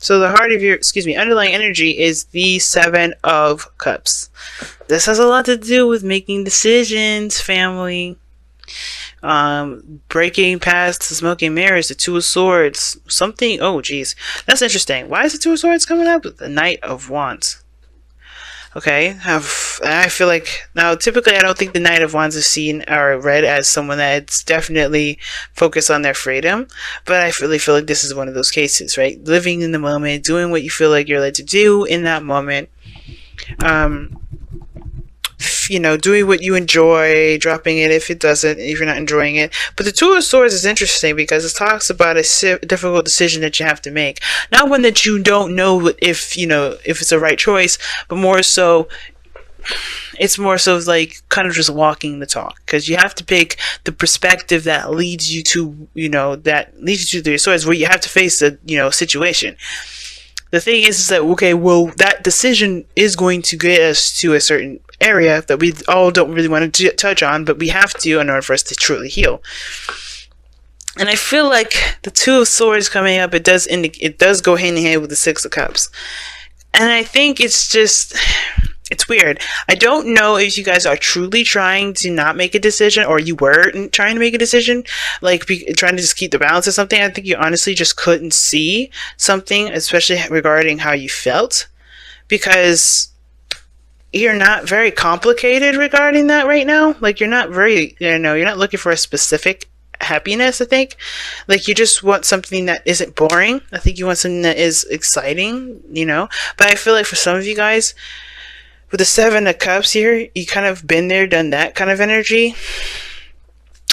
So the heart of your, underlying energy is the Seven of Cups. This has a lot to do with making decisions, family. Breaking past the smoking mirrors, the Two of Swords, something. Oh, geez, that's interesting. Why is the Two of Swords coming up? The Knight of Wands. Okay, I feel like now typically I don't think the Knight of Wands is seen or read as someone that's definitely focused on their freedom, but I really feel like this is one of those cases, right? Living in the moment, doing what you feel like you're led to do in that moment. Doing what you enjoy, dropping it if you're not enjoying it. But the Two of Swords is interesting because it talks about a difficult decision that you have to make. Not one that you don't know if it's a right choice, but more so, it's more so like kind of just walking the talk, because you have to pick the perspective that leads you to, the swords, where you have to face a, situation. The thing is that, okay, well, that decision is going to get us to a certain area that we all don't really want to touch on, but we have to in order for us to truly heal. And I feel like the Two of Swords coming up, it does go hand in hand with the Six of Cups. And I think it's weird. I don't know if you guys are truly trying to not make a decision, or you were trying to make a decision, like trying to just keep the balance of something. I think you honestly just couldn't see something, especially regarding how you felt, because you're not very complicated regarding that right now. Like, you're not very, you're not looking for a specific happiness, I think. Like, you just want something that isn't boring. I think you want something that is exciting, But I feel like for some of you guys, with the Seven of Cups here, you kind of been there, done that kind of energy.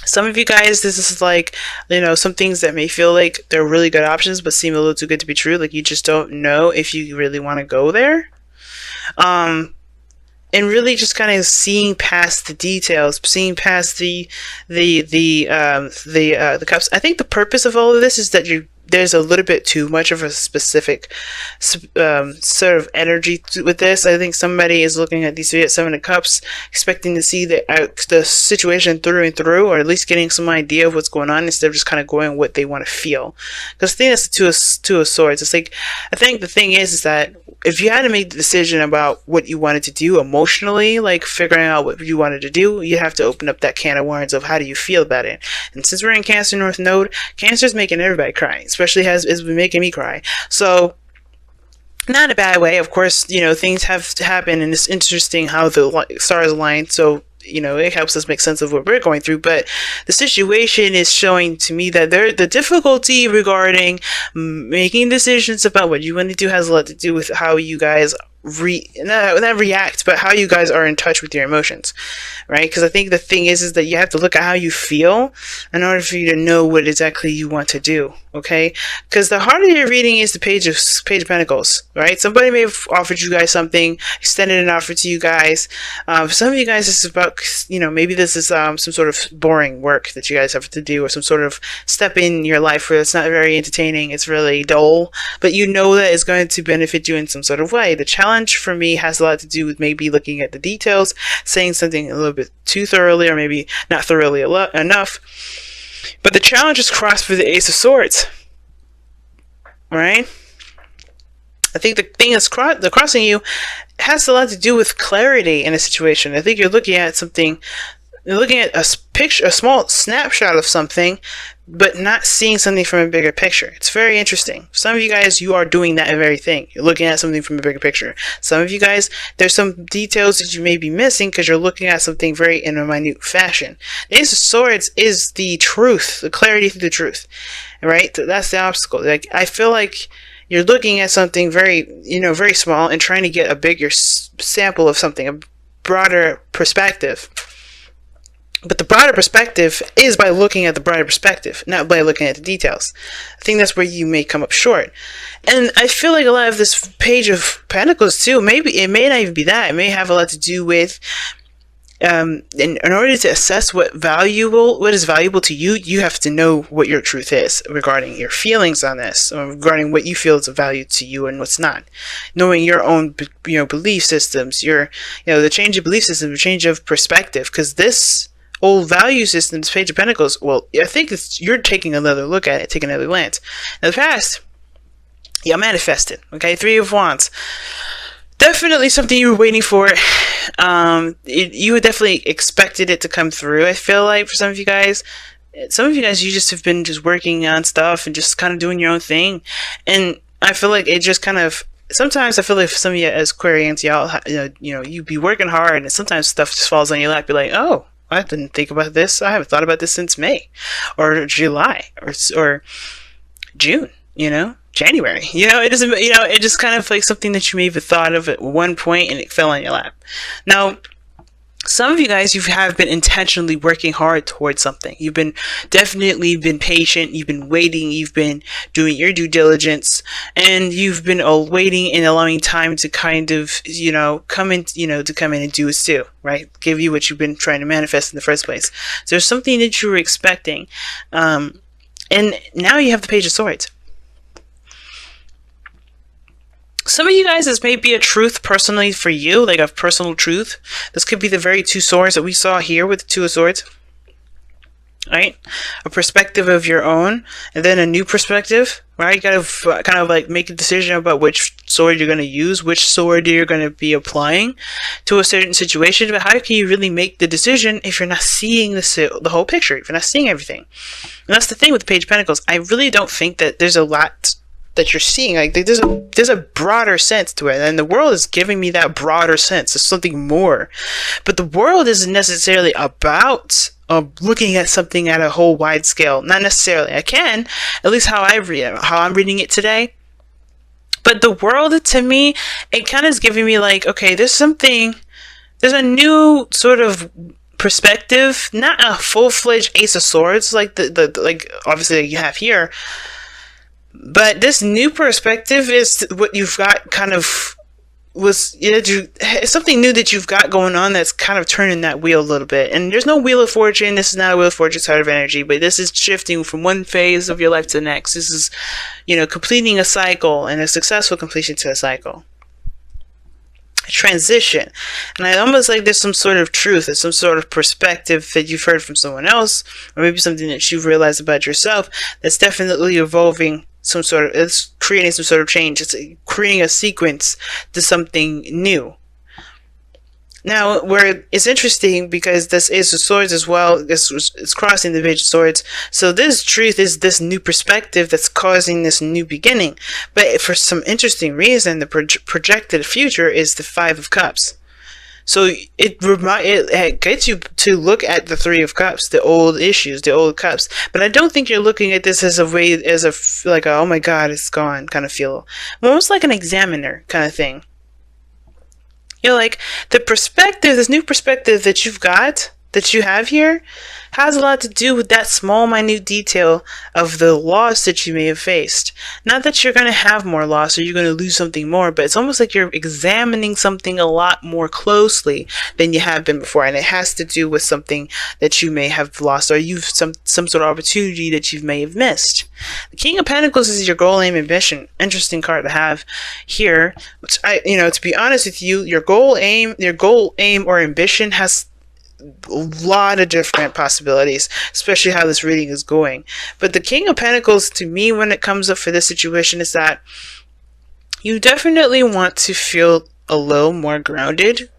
Some of you guys, this is like, some things that may feel like they're really good options, but seem a little too good to be true. Like, you just don't know if you really want to go there. And really just kind of seeing past the details, seeing past the cups. I think the purpose of all of this is that there's a little bit too much of a specific sort of energy with this. I think somebody is looking at these Seven of Cups, expecting to see the situation through and through, or at least getting some idea of what's going on, instead of just kind of going what they want to feel. Because I think that's the Two of Swords. It's like, I think the thing is that if you had to make the decision about what you wanted to do emotionally, like figuring out what you wanted to do, you have to open up that can of worms of how do you feel about it. And since we're in Cancer North Node, Cancer's making everybody cry, especially has been making me cry. So, not in a bad way. Of course, things have to happen, and it's interesting how the stars align. So, it helps us make sense of what we're going through. But the situation is showing to me that the difficulty regarding making decisions about what you want to do has a lot to do with how you guys not react, but how you guys are in touch with your emotions, right? Because I think the thing is that you have to look at how you feel in order for you to know what exactly you want to do, okay? Because the heart of your reading is the Page of Pentacles, right? Somebody may have offered you guys something, extended an offer to you guys. For some of you guys, this is about, maybe this is some sort of boring work that you guys have to do, or some sort of step in your life where it's not very entertaining, it's really dull, but that it's going to benefit you in some sort of way. The challenge for me has a lot to do with maybe looking at the details, saying something a little bit too thoroughly, or maybe not thoroughly enough. But the challenge is crossed for the Ace of Swords, right? I think the thing that's crossing you has a lot to do with clarity in a situation. I think you're looking at something, you're looking at a picture, a small snapshot of something, but not seeing something from a bigger picture. It's very interesting. Some of you guys, you are doing that very thing. You're looking at something from a bigger picture. Some of you guys, there's some details that you may be missing because you're looking at something very in a minute fashion. The Ace of Swords is the truth, the clarity through the truth, right? That's the obstacle. Like, I feel like you're looking at something very, very small and trying to get a bigger sample of something, a broader perspective. But the broader perspective is by looking at the broader perspective, not by looking at the details. I think that's where you may come up short. And I feel like a lot of this Page of Pentacles too, maybe it may not even be that. It may have a lot to do with, in order to assess what is valuable to you, you have to know what your truth is regarding your feelings on this, or regarding what you feel is of value to you and what's not. Knowing your own, belief systems, the change of belief system, the change of perspective, because this old value systems, Page of Pentacles, well, I think you're taking another look at it, taking another glance. In the past, Yeah, manifested. Okay, Three of Wands. Definitely something you were waiting for. You definitely expected it to come through. I feel like for some of you guys, you just have been just working on stuff and just kind of doing your own thing. And I feel like it just kind of, sometimes I feel like for some of you as Aquarians, y'all, you be working hard and sometimes stuff just falls on your lap. You're like, oh, I didn't think about this. I haven't thought about this since May or July or June, January. It doesn't, it just kind of like something that you may have thought of at one point and it fell on your lap. Now, some of you guys, you have been intentionally working hard towards something. You've been definitely been patient. You've been waiting. You've been doing your due diligence, and you've been waiting and allowing time to kind of, come in, to come in and do its due, right? Give you what you've been trying to manifest in the first place. So there's something that you were expecting, and now you have the Page of Swords. Some of you guys, this may be a truth personally for you, like a personal truth. This could be the very two swords that we saw here with the Two of Swords. Right? A perspective of your own, and then a new perspective, right? You gotta kind of like make a decision about which sword you're going to use, which sword you're going to be applying to a certain situation. But how can you really make the decision if you're not seeing the whole picture, if you're not seeing everything? And that's the thing with the Page of Pentacles. I really don't think that there's a lot that you're seeing. Like there's a broader sense to it, and the world is giving me that broader sense. There's something more, but the world isn't necessarily about looking at something at a whole wide scale. Not necessarily. I can, at least how I'm reading it today. But the world, to me, it kind of is giving me like, okay, there's a new sort of perspective, not a full-fledged Ace of Swords like the like obviously you have here. But this new perspective is what you've got kind of it's something new that you've got going on that's kind of turning that wheel a little bit. And there's no Wheel of Fortune. This is not a Wheel of Fortune side of energy, but this is shifting from one phase of your life to the next. This is, completing a cycle and a successful completion to a cycle. Transition. And I almost like there's some sort of truth, there's some sort of perspective that you've heard from someone else, or maybe something that you've realized about yourself that's definitely evolving it's creating some sort of change. It's creating a sequence to something new. Now, where it's interesting because this Ace of Swords as well, it's crossing the Page of Swords. So this truth is this new perspective that's causing this new beginning. But for some interesting reason, the projected future is the Five of Cups. So it gets you to look at the Three of Cups, the old issues, the old cups. But I don't think you're looking at this as oh my God, it's gone kind of feel. Almost like an examiner kind of thing. Like the perspective, this new perspective that you have here, has a lot to do with that small, minute detail of the loss that you may have faced. Not that you're going to have more loss or you're going to lose something more, but it's almost like you're examining something a lot more closely than you have been before. And it has to do with something that you may have lost, or you've some sort of opportunity that you may have missed. The King of Pentacles is your goal, aim, ambition. Interesting card to have here. Which to be honest with you, your goal, aim, or ambition has a lot of different possibilities, especially how this reading is going. But the King of Pentacles, to me, when it comes up for this situation, is that you definitely want to feel a little more grounded,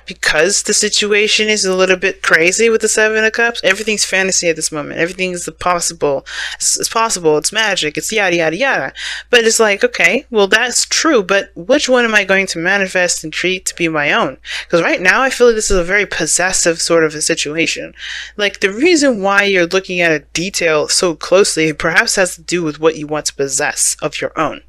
because the situation is a little bit crazy with the Seven of Cups. Everything's fantasy at this moment. Everything is possible. It's possible. It's magic. It's yada, yada, yada. But it's like, okay, well, that's true. But which one am I going to manifest and treat to be my own? Because right now, I feel like this is a very possessive sort of a situation. Like, the reason why you're looking at a detail so closely perhaps has to do with what you want to possess of your own.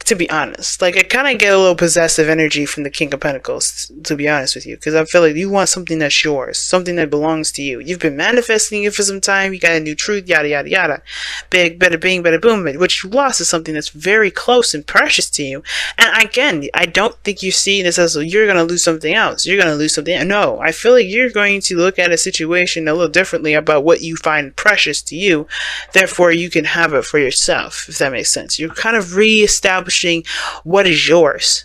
To be honest, like, I kind of get a little possessive energy from the King of Pentacles, to be honest with you, because I feel like you want something that's yours, something that belongs to you. You've been manifesting it for some time, you got a new truth, yada, yada, yada. Big, better, bing, better, boom. What you lost is something that's very close and precious to you. And again, I don't think you see this as, you're going to lose something else. You're going to lose something. No, I feel like you're going to look at a situation a little differently about what you find precious to you. Therefore, you can have it for yourself, if that makes sense. You're kind of reestablishing what is yours,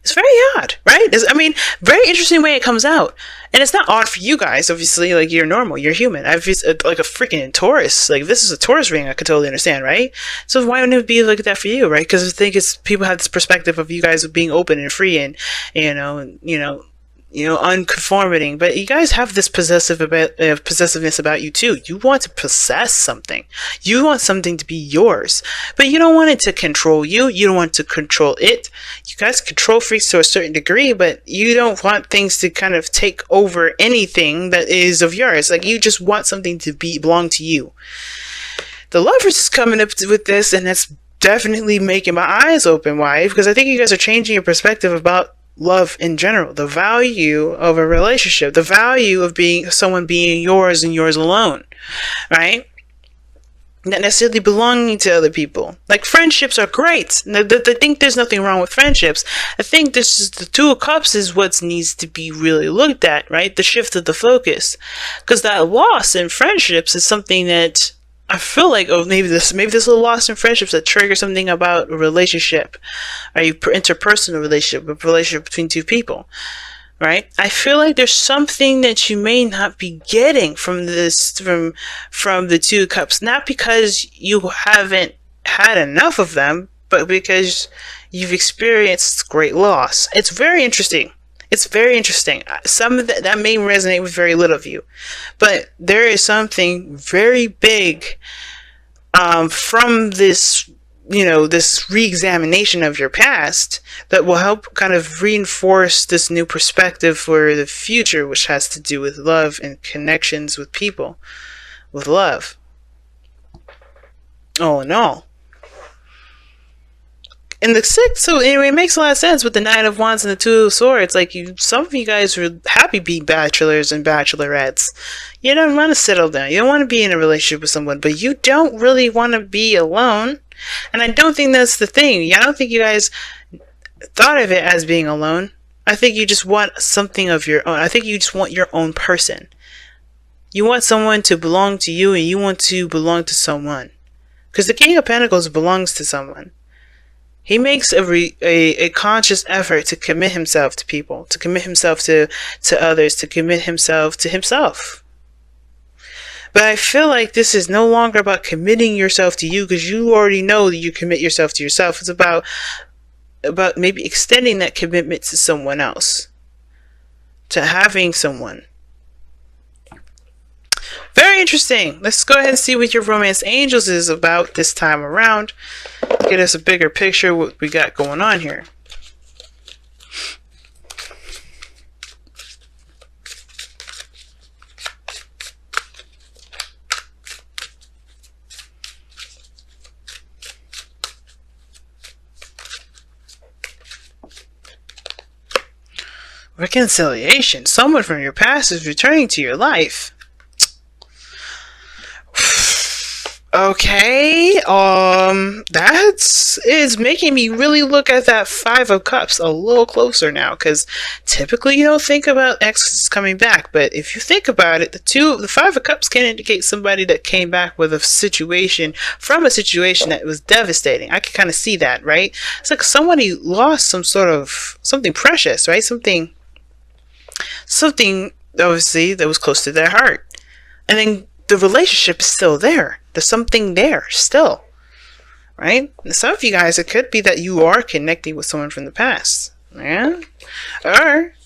It's very odd, right? I mean, very interesting way it comes out. And it's not odd for you guys, obviously. Like, you're normal, you're human. Like a freaking Taurus. Like, if this is a Taurus ring, I could totally understand, right? So why wouldn't it be like that for you, right? Because I think it's people have this perspective of you guys being open and free and, unconforming. But you guys have this possessiveness about you too. You want to possess something. You want something to be yours, but you don't want it to control you. You don't want to control it. You guys control freaks to a certain degree, but you don't want things to kind of take over anything that is of yours. Like, you just want something to belong to you. The Lovers is coming up with this, and that's definitely making my eyes open wide, because I think you guys are changing your perspective about love in general, the value of a relationship, the value of someone being yours and yours alone, right? Not necessarily belonging to other people. Like, friendships are great. I think there's nothing wrong with friendships. I think this is the Two of Cups is what needs to be really looked at, right? The shift of the focus, because that loss in friendships is something that I feel like, maybe this is a loss in friendships that trigger something about a relationship, or interpersonal relationship, a relationship between two people, right? I feel like there's something that you may not be getting from this, from the Two of Cups, not because you haven't had enough of them, but because you've experienced great loss. It's very interesting. It's very interesting. Some of that may resonate with very little of you, but there is something very big from this, this re-examination of your past that will help kind of reinforce this new perspective for the future, which has to do with love and connections with people, with love. All in all. And the sixth, so anyway, it makes a lot of sense with the Nine of Wands and the Two of Swords. Like, some of you guys are happy being bachelors and bachelorettes. You don't want to settle down. You don't want to be in a relationship with someone, but you don't really want to be alone. And I don't think that's the thing. I don't think you guys thought of it as being alone. I think you just want something of your own. I think you just want your own person. You want someone to belong to you, and you want to belong to someone. Because the King of Pentacles belongs to someone. He makes a conscious effort to commit himself to people, to commit himself to others, to commit himself to himself. But I feel like this is no longer about committing yourself to you, because you already know that you commit yourself to yourself. It's about maybe extending that commitment to someone else, to having someone. Very interesting. Let's go ahead and see what your romance angels is about this time around. Get us a bigger picture of what we got going on here. Reconciliation. Someone from your past is returning to your life. Okay, that is making me really look at that Five of Cups a little closer now, because typically you don't think about exes coming back, but if you think about it, the Five of Cups can indicate somebody that came back with a situation that was devastating. I can kind of see that, right? It's like somebody lost something precious, right? Something obviously that was close to their heart, and then the relationship is still there. There's something there still, right? And some of you guys, it could be that you are connecting with someone from the past, yeah,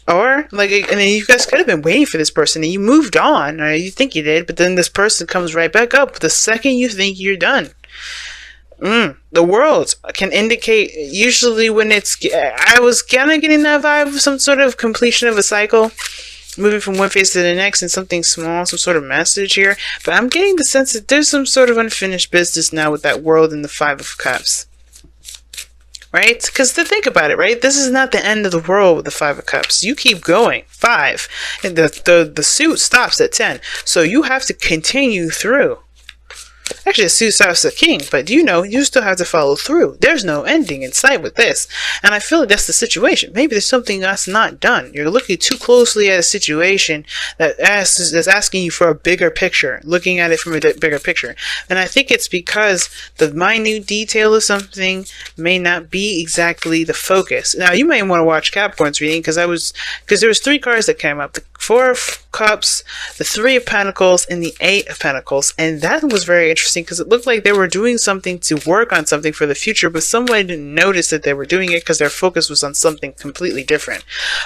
or like, and then you guys could have been waiting for this person and you moved on, or you think you did, but then this person comes right back up the second you think you're done. The world can indicate, usually when I was kind of getting that vibe of some sort of completion of a cycle, moving from one phase to the next, and something small, some sort of message here. But I'm getting the sense that there's some sort of unfinished business now with that world and the Five of Cups. Right? Because to think about it, right? This is not the end of the world with the Five of Cups. You keep going. 5. And the suit stops at 10. So you have to continue through. Actually, the spouse is the king, but you still have to follow through. There's no ending in sight with this. And I feel like that's the situation. Maybe there's something that's not done. You're looking too closely at a situation that's asking you for a bigger picture, looking at it from a bigger picture. And I think it's because the minute detail of something may not be exactly the focus. Now, you may want to watch Capricorn's reading because there was 3 cards that came up. The 4 of Cups, the 3 of Pentacles, and the 8 of Pentacles. And that was very interesting because it looked like they were doing something to work on something for the future, but somebody didn't notice that they were doing it because their focus was on something completely different.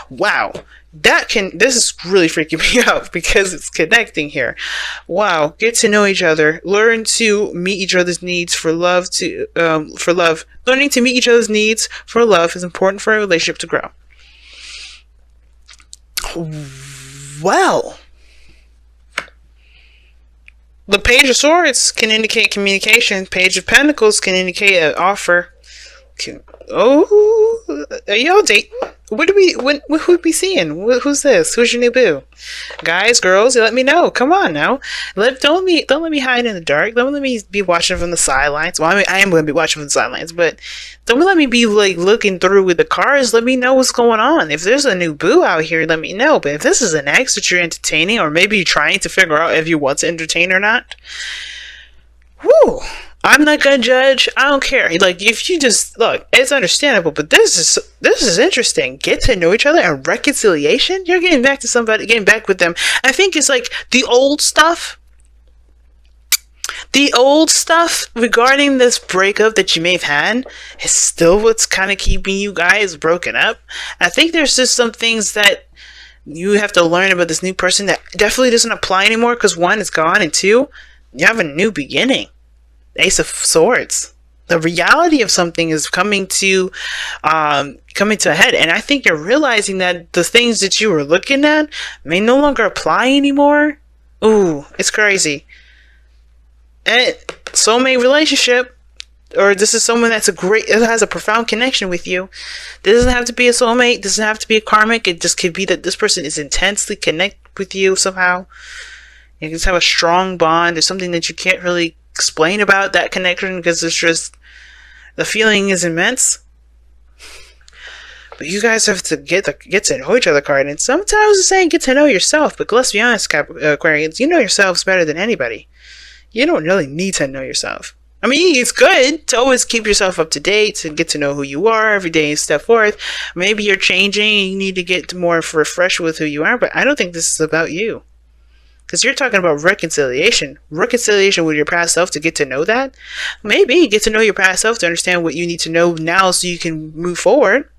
Wow. This is really freaking me out because it's connecting here. Wow. Get to know each other. Learn to meet each other's needs for love. Learning to meet each other's needs for love is important for a relationship to grow. Well, the Page of Swords can indicate communication. Page of Pentacles can indicate an offer. Are y'all dating? Who we seeing? Who's this? Who's your new boo? Guys, girls, let me know. Come on now. Don't let me hide in the dark. Don't let me be watching from the sidelines. Well, I am going to be watching from the sidelines, but don't let me be like looking through with the cards. Let me know what's going on. If there's a new boo out here, let me know. But if this is an ex that you're entertaining, or maybe you're trying to figure out if you want to entertain or not, whoo. I'm not gonna judge. I don't care. Like, if you just look, it's understandable. But this is interesting. Get to know each other and reconciliation. You're getting back to somebody, getting back with them. I think it's like the old stuff. The old stuff regarding this breakup that you may have had is still what's kind of keeping you guys broken up. I think there's just some things that you have to learn about this new person that definitely doesn't apply anymore because 1 is gone and 2, you have a new beginning. Ace of Swords. The reality of something is coming to a head, and I think you're realizing that the things that you were looking at may no longer apply anymore. Ooh, it's crazy. And soulmate relationship, or this is someone it has a profound connection with you. This doesn't have to be a soulmate. This doesn't have to be a karmic. It just could be that this person is intensely connected with you somehow. You just have a strong bond or something that you can't really explain about that connection because it's just the feeling is immense. But you guys have to get to know each other card, and sometimes it's saying get to know yourself. But let's be honest, Aquarians, you know yourselves better than anybody. You don't really need to know yourself. I mean, it's good to always keep yourself up to date, to get to know who you are every day and step forth. Maybe you're changing and you need to get more refreshed with who you are, but I don't think this is about you. Because you're talking about reconciliation. Reconciliation with your past self to get to know that. Maybe get to know your past self to understand what you need to know now so you can move forward.